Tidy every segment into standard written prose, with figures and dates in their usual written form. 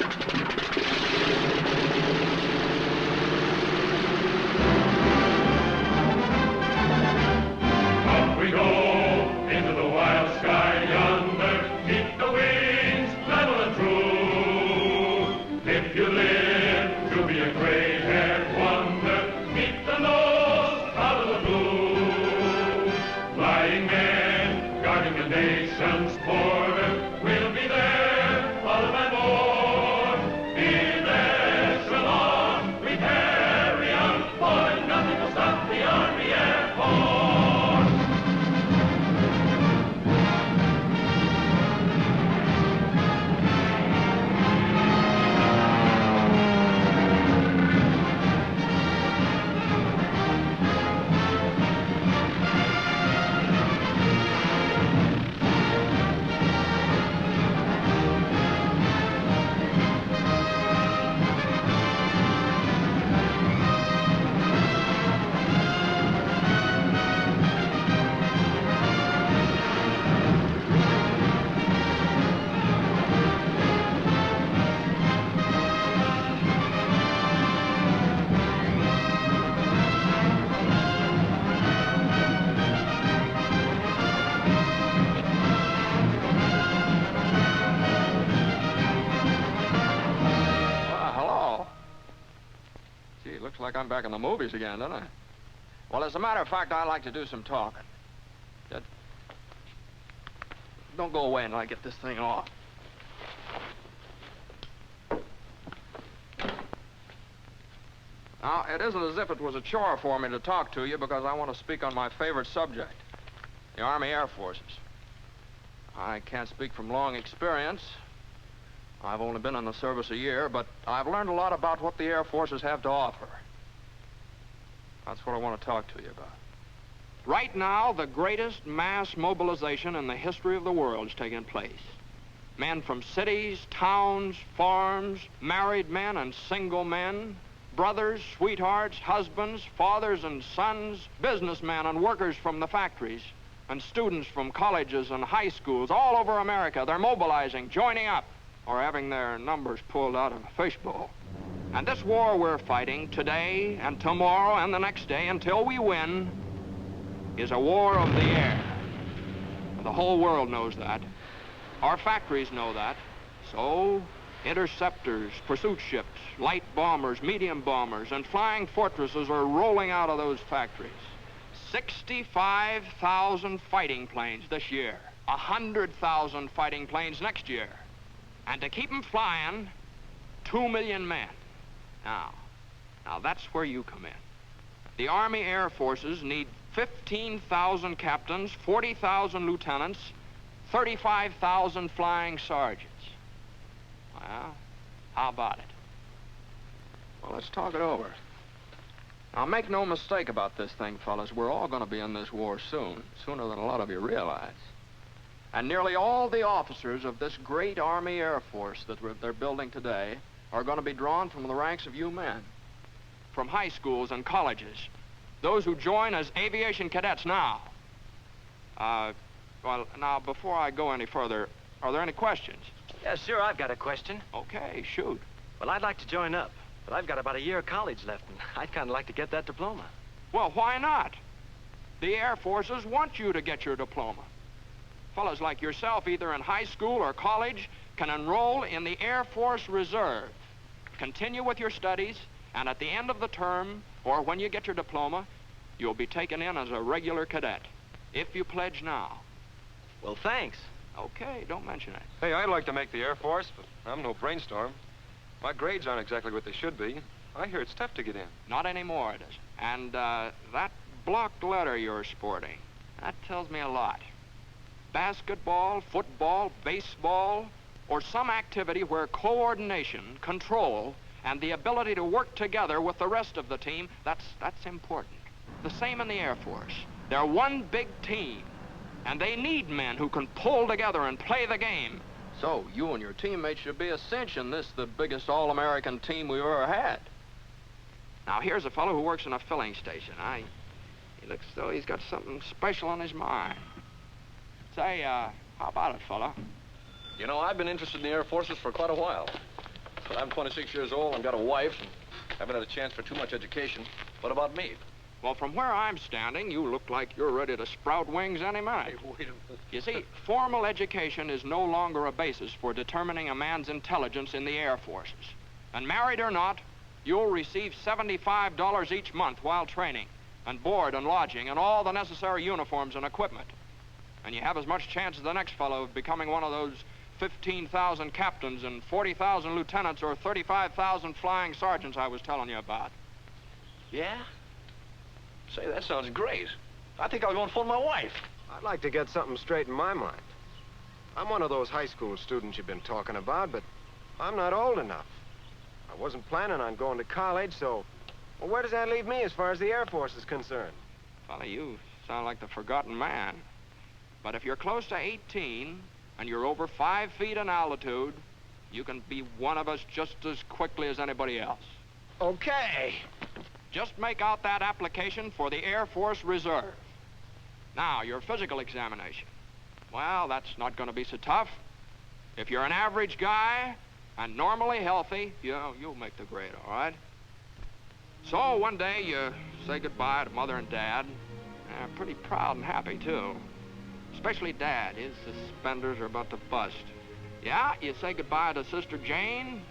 Up we go into the wild sky yonder. Keep the wings level and true. If you live to be a gray-haired wonder, keep the nose out of the blue. Flying men guarding the nation's border will be there, follow and more. In echelon we carry on, for nothing will stop the Army Air Force. Looks like I'm back in the movies again, doesn't it? Well, as a matter of fact, I'd like to do some talking. Don't go away until I get this thing off. Now, it isn't as if it was a chore for me to talk to you because I want to speak on my favorite subject, the Army Air Forces. I can't speak from long experience. I've only been in the service a year, but I've learned a lot about what the Air Forces have to offer. That's what I want to talk to you about. Right now, the greatest mass mobilization in the history of the world is taking place. Men from cities, towns, farms, married men and single men, brothers, sweethearts, husbands, fathers and sons, businessmen and workers from the factories, and students from colleges and high schools all over America. They're mobilizing, joining up, or having their numbers pulled out of a fishbowl. And this war we're fighting today and tomorrow and the next day until we win is a war of the air. The whole world knows that. Our factories know that. So, interceptors, pursuit ships, light bombers, medium bombers, and flying fortresses are rolling out of those factories. 65,000 fighting planes this year. 100,000 fighting planes next year. And to keep them flying, 2 million men. Now that's where you come in. The Army Air Forces need 15,000 captains, 40,000 lieutenants, 35,000 flying sergeants. Well, how about it? Well, let's talk it over. Now, make no mistake about this thing, fellas. We're all going to be in this war soon, sooner than a lot of you realize. And nearly all the officers of this great Army Air Force that they're building today are going to be drawn from the ranks of you men, from high schools and colleges, those who join as aviation cadets now. Well, now, before I go any further, are there any questions? Yeah, sure, I've got a question. Okay, shoot. Well, I'd like to join up, but I've got about a year of college left, and I'd kind of like to get that diploma. Well, why not? The Air Forces want you to get your diploma. Fellas like yourself, either in high school or college, can enroll in the Air Force Reserve, continue with your studies, and at the end of the term, or when you get your diploma, you'll be taken in as a regular cadet, if you pledge now. Well, thanks. Okay, don't mention it. Hey, I'd like to make the Air Force, but I'm no brainstorm. My grades aren't exactly what they should be. I hear it's tough to get in. Not anymore, it isn't. And that blocked letter you're sporting, that tells me a lot. Basketball, football, baseball, or some activity where coordination, control, and the ability to work together with the rest of the team, that's important. The same in the Air Force. They're one big team, and they need men who can pull together and play the game. So, you and your teammates should be a cinch in this, the biggest all-American team we've ever had. Now, here's a fellow who works in a filling station. He looks as though he's got something special on his mind. Say, how about it, fella? You know, I've been interested in the Air Forces for quite a while. But I'm 26 years old and got a wife and haven't had a chance for too much education. What about me? Well, from where I'm standing, you look like you're ready to sprout wings any minute. Hey, wait a minute. You see, formal education is no longer a basis for determining a man's intelligence in the Air Forces. And married or not, you'll receive $75 each month while training, and board and lodging, and all the necessary uniforms and equipment. And you have as much chance as the next fellow of becoming one of those 15,000 captains and 40,000 lieutenants or 35,000 flying sergeants I was telling you about. Yeah? Say, that sounds great. I think I'll go and phone my wife. I'd like to get something straight in my mind. I'm one of those high school students you've been talking about, but I'm not old enough. I wasn't planning on going to college, so... Well, where does that leave me as far as the Air Force is concerned? Fella, you sound like the forgotten man. But if you're close to 18 and you're over 5 feet in altitude, you can be one of us just as quickly as anybody else. Okay. Just make out that application for the Air Force Reserve. Now, your physical examination. Well, that's not going to be so tough. If you're an average guy and normally healthy, you'll make the grade, all right? So one day you say goodbye to Mother and Dad. Pretty proud and happy, too. Especially Dad. His suspenders are about to bust. Yeah, you say goodbye to Sister Jane,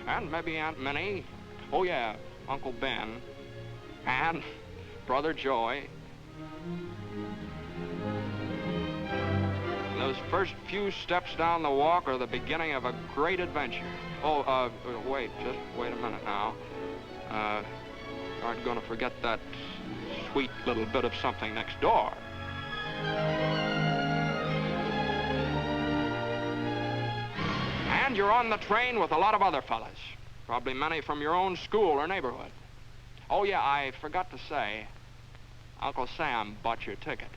and maybe Aunt Minnie. Oh, yeah, Uncle Ben, and Brother Joy. Those first few steps down the walk are the beginning of a great adventure. Oh, wait, just wait a minute now. Aren't going to forget that sweet little bit of something next door. And you're on the train with a lot of other fellas. Probably many from your own school or neighborhood. Oh, yeah, I forgot to say, Uncle Sam bought your ticket.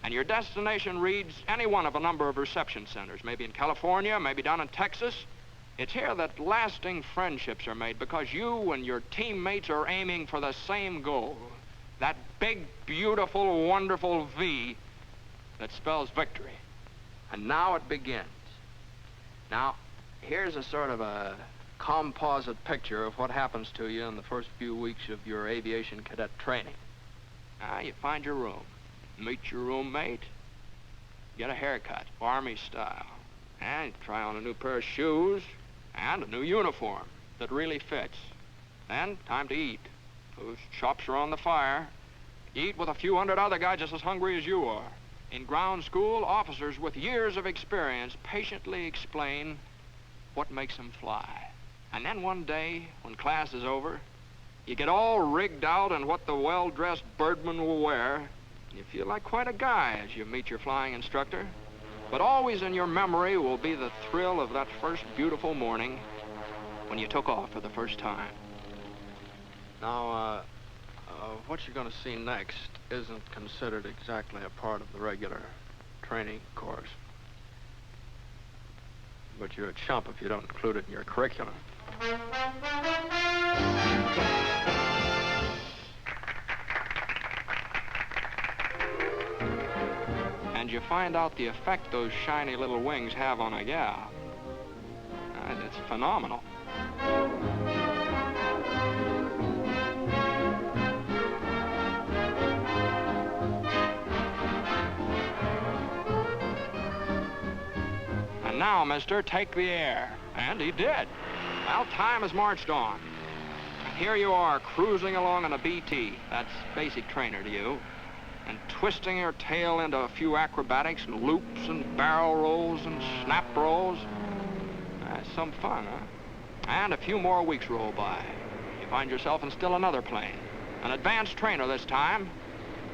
And your destination reads any one of a number of reception centers, maybe in California, maybe down in Texas. It's here that lasting friendships are made because you and your teammates are aiming for the same goal. That big, beautiful, wonderful V that spells victory. And now it begins. Now, here's a sort of a composite picture of what happens to you in the first few weeks of your aviation cadet training. Now, you find your room, meet your roommate, get a haircut, Army style, and try on a new pair of shoes and a new uniform that really fits. Then, time to eat. Those chops are on the fire. Eat with a few hundred other guys just as hungry as you are. In ground school, officers with years of experience patiently explain what makes them fly. And then one day, when class is over, you get all rigged out in what the well-dressed birdman will wear, and you feel like quite a guy as you meet your flying instructor. But always in your memory will be the thrill of that first beautiful morning when you took off for the first time. Now, what you're going to see next isn't considered exactly a part of the regular training course. But you're a chump if you don't include it in your curriculum. And you find out the effect those shiny little wings have on a gal. And it's phenomenal. And now, mister, take the air. And he did. Well, time has marched on. And here you are, cruising along on a BT. That's basic trainer to you. And twisting your tail into a few acrobatics and loops and barrel rolls and snap rolls. That's some fun, huh? And a few more weeks roll by. You find yourself in still another plane. An advanced trainer this time.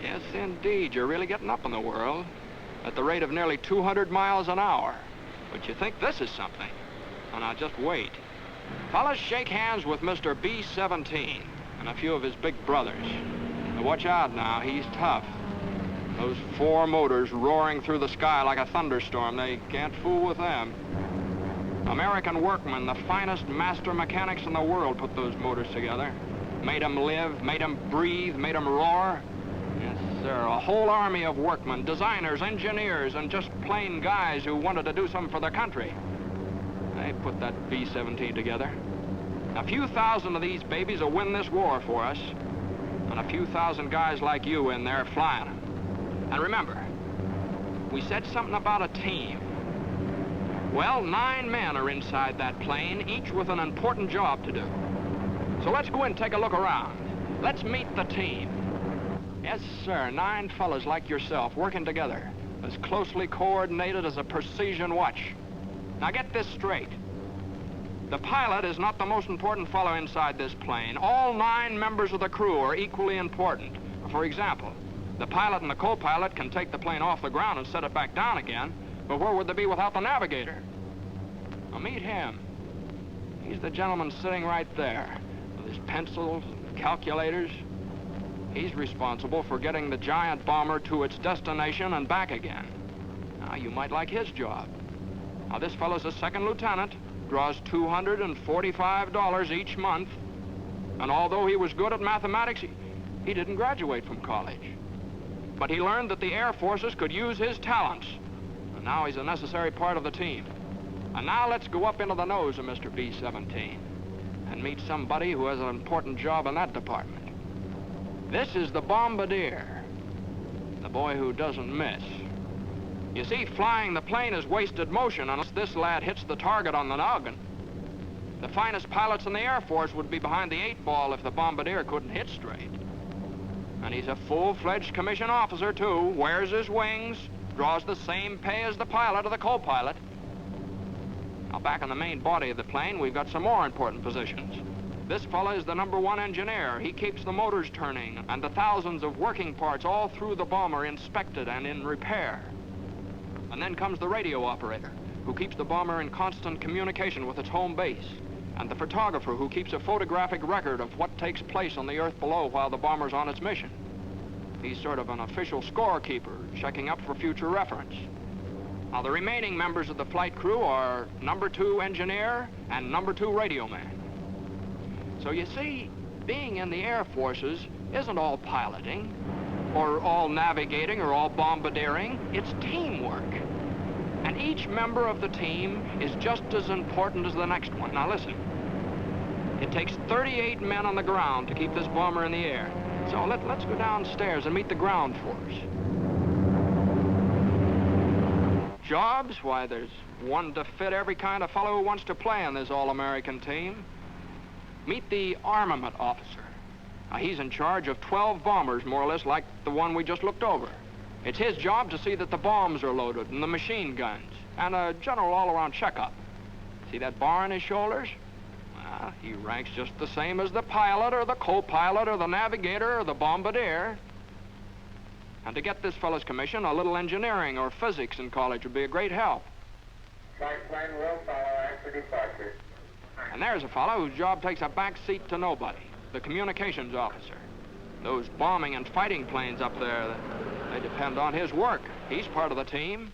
Yes, indeed, you're really getting up in the world at the rate of nearly 200 miles an hour. But you think this is something. Oh, now, just wait. Fellas, shake hands with Mr. B-17 and a few of his big brothers. Now, watch out now, he's tough. Those 4 motors roaring through the sky like a thunderstorm, they can't fool with them. American workmen, the finest master mechanics in the world, put those motors together. Made them live, made them breathe, made them roar. Yes, sir, a whole army of workmen, designers, engineers, and just plain guys who wanted to do something for their country. They put that B-17 together. A few thousand of these babies will win this war for us, and a few thousand guys like you in there flying them. And remember, we said something about a team. Well, 9 men are inside that plane, each with an important job to do. So let's go in and take a look around. Let's meet the team. Yes, sir, 9 fellas like yourself working together, as closely coordinated as a precision watch. Now get this straight. The pilot is not the most important fellow inside this plane. All 9 members of the crew are equally important. For example, the pilot and the co-pilot can take the plane off the ground and set it back down again, but where would they be without the navigator? Now meet him. He's the gentleman sitting right there with his pencils and calculators. He's responsible for getting the giant bomber to its destination and back again. Now, you might like his job. Now, this fellow's a second lieutenant, draws $245 each month, and although he was good at mathematics, he didn't graduate from college. But he learned that the Air Forces could use his talents, and now he's a necessary part of the team. And now let's go up into the nose of Mr. B-17 and meet somebody who has an important job in that department. This is the bombardier, the boy who doesn't miss. You see, flying the plane is wasted motion unless this lad hits the target on the noggin. The finest pilots in the Air Force would be behind the 8-ball if the bombardier couldn't hit straight. And he's a full-fledged commissioned officer, too, wears his wings, draws the same pay as the pilot or the co-pilot. Now, back in the main body of the plane, we've got some more important positions. This fella is the #1 engineer. He keeps the motors turning and the thousands of working parts all through the bomber inspected and in repair. And then comes the radio operator, who keeps the bomber in constant communication with its home base, and the photographer who keeps a photographic record of what takes place on the earth below while the bomber's on its mission. He's sort of an official scorekeeper, checking up for future reference. Now, the remaining members of the flight crew are #2 engineer and #2 radio man. So you see, being in the Air Forces isn't all piloting, or all navigating, or all bombardiering. It's teamwork. And each member of the team is just as important as the next one. Now listen, it takes 38 men on the ground to keep this bomber in the air. So let's go downstairs and meet the ground force. Jobs? Why, there's one to fit every kind of fellow who wants to play on this all-American team. Meet the armament officer. Now, he's in charge of 12 bombers, more or less like the one we just looked over. It's his job to see that the bombs are loaded and the machine guns, and a general all-around checkup. See that bar on his shoulders? Well, he ranks just the same as the pilot or the co-pilot or the navigator or the bombardier. And to get this fellow's commission, a little engineering or physics in college would be a great help. Flight plan will follow after departure. And there's a fellow whose job takes a back seat to nobody, the communications officer. Those bombing and fighting planes up there, they depend on his work. He's part of the team.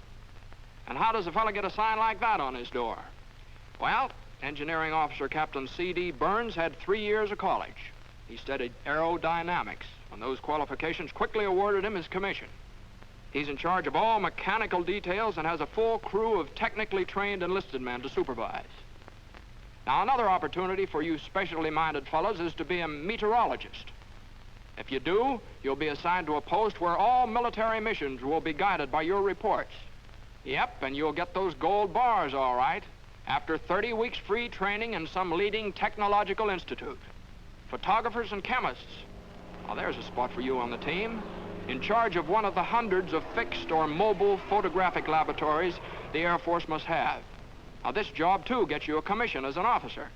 And how does a fellow get a sign like that on his door? Well, engineering officer Captain C.D. Burns had 3 years of college. He studied aerodynamics, and those qualifications quickly awarded him his commission. He's in charge of all mechanical details and has a full crew of technically trained enlisted men to supervise. Now, another opportunity for you specially minded fellows is to be a meteorologist. If you do, you'll be assigned to a post where all military missions will be guided by your reports. Yep, and you'll get those gold bars, all right, after 30 weeks free training in some leading technological institute. Photographers and chemists. Now, there's a spot for you on the team. In charge of one of the hundreds of fixed or mobile photographic laboratories the Air Force must have. Now, this job, too, gets you a commission as an officer.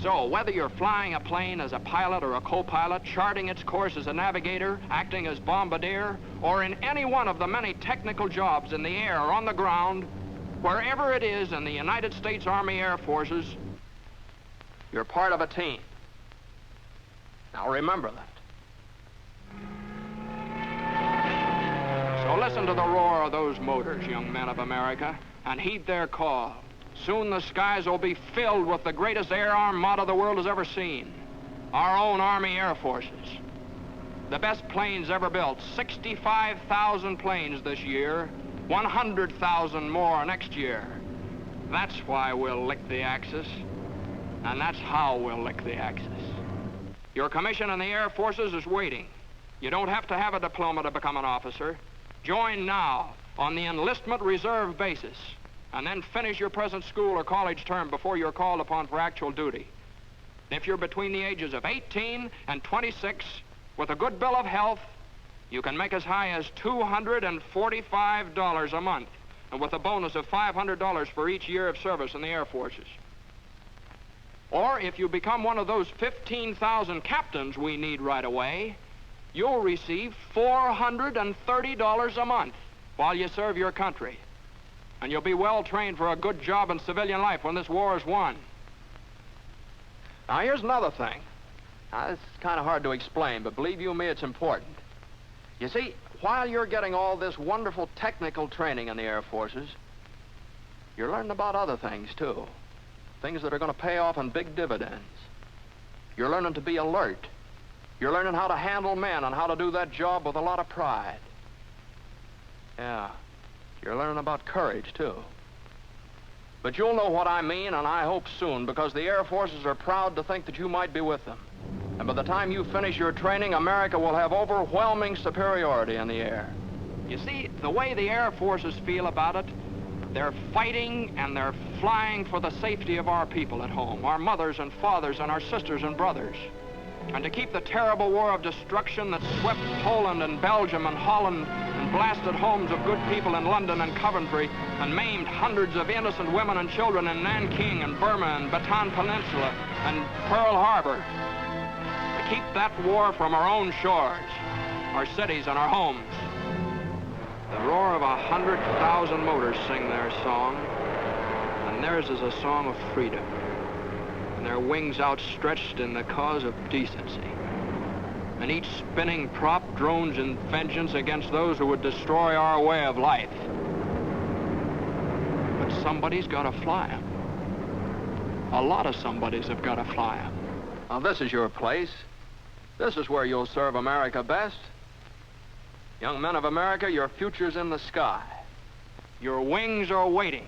So, whether you're flying a plane as a pilot or a co-pilot, charting its course as a navigator, acting as bombardier, or in any one of the many technical jobs in the air or on the ground, wherever it is in the United States Army Air Forces, you're part of a team. Now, remember that. So listen to the roar of those motors, young men of America, and heed their call. Soon the skies will be filled with the greatest air armada the world has ever seen. Our own Army Air Forces. The best planes ever built, 65,000 planes this year, 100,000 more next year. That's why we'll lick the Axis, and that's how we'll lick the Axis. Your commission in the Air Forces is waiting. You don't have to have a diploma to become an officer. Join now on the enlistment reserve basis, and then finish your present school or college term before you're called upon for actual duty. If you're between the ages of 18 and 26, with a good bill of health, you can make as high as $245 a month, and with a bonus of $500 for each year of service in the Air Forces. Or if you become one of those 15,000 captains we need right away, you'll receive $430 a month while you serve your country. And you'll be well trained for a good job in civilian life when this war is won. Now, here's another thing. Now, it's kind of hard to explain, but believe you me, it's important. You see, while you're getting all this wonderful technical training in the Air Forces, you're learning about other things, too. Things that are going to pay off in big dividends. You're learning to be alert. You're learning how to handle men and how to do that job with a lot of pride. Yeah, you're learning about courage, too. But you'll know what I mean, and I hope soon, because the Air Forces are proud to think that you might be with them. And by the time you finish your training, America will have overwhelming superiority in the air. You see, the way the Air Forces feel about it, they're fighting and they're flying for the safety of our people at home, our mothers and fathers and our sisters and brothers. And to keep the terrible war of destruction that swept Poland and Belgium and Holland and blasted homes of good people in London and Coventry and maimed hundreds of innocent women and children in Nanking and Burma and Bataan Peninsula and Pearl Harbor. To keep that war from our own shores, our cities and our homes. The roar of 100,000 motors sing their song, and theirs is a song of freedom. And their wings outstretched in the cause of decency. And each spinning prop drones in vengeance against those who would destroy our way of life. But somebody's got to fly 'em. A lot of somebodies have got to fly 'em. Now, this is your place. This is where you'll serve America best. Young men of America, your future's in the sky. Your wings are waiting.